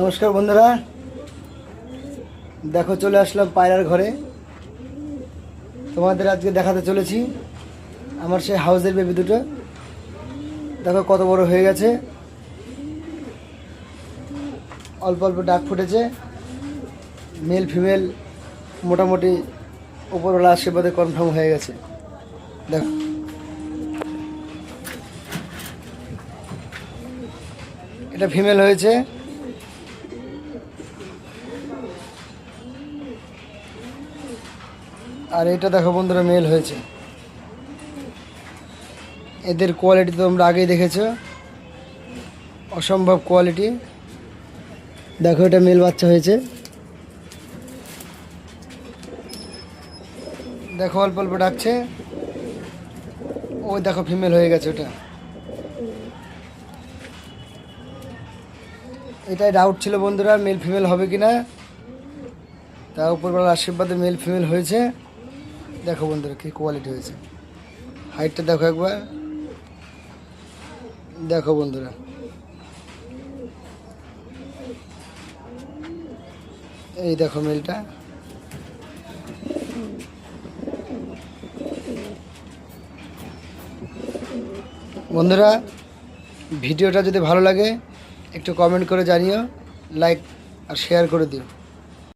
নমস্কার বন্ধুরা, দেখো চলে আসলাম পায়রার ঘরে। তোমাদের আজকে দেখাতে চলেছি আমার সেই হাউসের বেবি দুটো। দেখো কত বড় হয়ে গেছে, অল্প অল্প ডাক ফুটেছে। মেল ফিমেল মোটামুটি উপরওয়ালা আশীর্বাদে কনফার্ম হয়ে গেছে। দেখো এটা ফিমেল হয়েছে, আর এটা দেখো বন্ধুরা মেল হয়েছে। এদের কোয়ালিটি তো তোমরা আগেই দেখেছো, অসম্ভব কোয়ালিটি। দেখো এটা মেল বাচ্চা হয়েছে, দেখো অল্প অল্প ডাকছে। ওই দেখো ফিমেল হয়ে গেছে ওটা। এটাই ডাউট ছিল বন্ধুরা, মেল ফিমেল হবে কিনা। তা উপরবেলার আশীর্বাদে মেল ফিমেল হয়েছে। দেখো বন্ধুরা কী কোয়ালিটি হয়েছে, হাইটটা দেখো একবার। দেখো বন্ধুরা, এই দেখো মেলটা। বন্ধুরা ভিডিওটা যদি ভালো লাগে একটু কমেন্ট করে জানিও, লাইক আর শেয়ার করে দিও।